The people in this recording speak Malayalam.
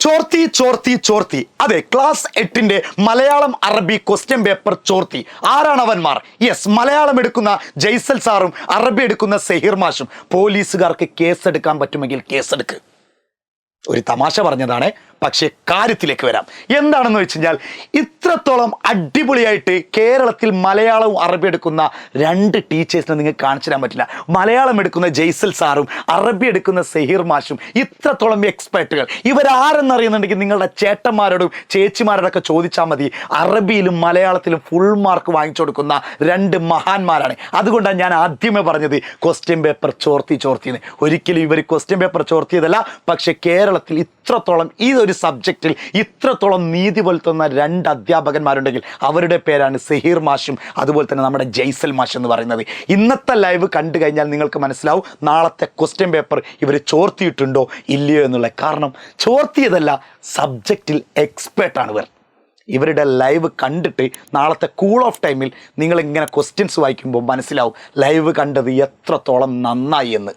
ചോർത്തി ചോർത്തി ചോർത്തി. അതെ, ക്ലാസ് 8 മലയാളം അറബി ക്വസ്റ്റ്യൻ പേപ്പർ ചോർത്തി. ആരാണ് അവന്മാർ? യെസ്, മലയാളം എടുക്കുന്ന ജയ്സൽ സാറും അറബി എടുക്കുന്ന സെഹീർ മാഷും. പോലീസുകാർക്ക് കേസെടുക്കാൻ പറ്റുമെങ്കിൽ കേസെടുക്ക്. ഒരു തമാശ പറഞ്ഞതാണ്, പക്ഷേ കാര്യത്തിലേക്ക് വരാം. എന്താണെന്ന് വെച്ച് കഴിഞ്ഞാൽ, ഇത്രത്തോളം അടിപൊളിയായിട്ട് കേരളത്തിൽ മലയാളവും അറബി എടുക്കുന്ന 2 ടീച്ചേഴ്സിനെ നിങ്ങൾക്ക് കാണിച്ചു തരാൻ പറ്റില്ല. മലയാളം എടുക്കുന്ന ജയ്സൽ സാറും അറബി എടുക്കുന്ന സെഹീർ മാഷും ഇത്രത്തോളം എക്സ്പെർട്ടുകൾ. ഇവരാരെന്നറിയുന്നുണ്ടെങ്കിൽ നിങ്ങളുടെ ചേട്ടന്മാരോടും ചേച്ചിമാരോടൊക്കെ ചോദിച്ചാൽ മതി. അറബിയിലും മലയാളത്തിലും ഫുൾ മാർക്ക് വാങ്ങിച്ചു കൊടുക്കുന്ന 2 മഹാന്മാരാണ്. അതുകൊണ്ടാണ് ഞാൻ ആദ്യമേ പറഞ്ഞത് ക്വസ്റ്റ്യൻ പേപ്പർ ചോർത്തിന്ന്. ഒരിക്കലും ഇവർ ക്വസ്റ്റ്യൻ പേപ്പർ ചോർത്തിയതല്ല, പക്ഷേ കേരളത്തിൽ ഇത്രത്തോളം ഈ ഒരു സബ്ജക്റ്റിൽ ഇത്രത്തോളം നീതി പുലർത്തുന്ന 2 അധ്യാപകന്മാരുണ്ടെങ്കിൽ അവരുടെ പേരാണ് സെഹീർ മാഷും അതുപോലെ തന്നെ നമ്മുടെ ജയ്സൽ മാഷ് എന്ന് പറയുന്നത്. ഇന്നത്തെ ലൈവ് കണ്ടു കഴിഞ്ഞാൽ നിങ്ങൾക്ക് മനസ്സിലാവും നാളത്തെ ക്വസ്റ്റ്യൻ പേപ്പർ ഇവർ ചോർത്തിയിട്ടുണ്ടോ ഇല്ലയോ എന്നുള്ള. കാരണം ചോർത്തിയതല്ല, സബ്ജക്റ്റിൽ എക്സ്പേർട്ടാണ് ഇവർ. ഇവരുടെ ലൈവ് കണ്ടിട്ട് നാളത്തെ കൂൾ ഓഫ് ടൈമിൽ നിങ്ങളിങ്ങനെ ക്വസ്റ്റ്യൻസ് വായിക്കുമ്പോൾ മനസ്സിലാവും ലൈവ് കണ്ടത് എത്രത്തോളം നന്നായി എന്ന്.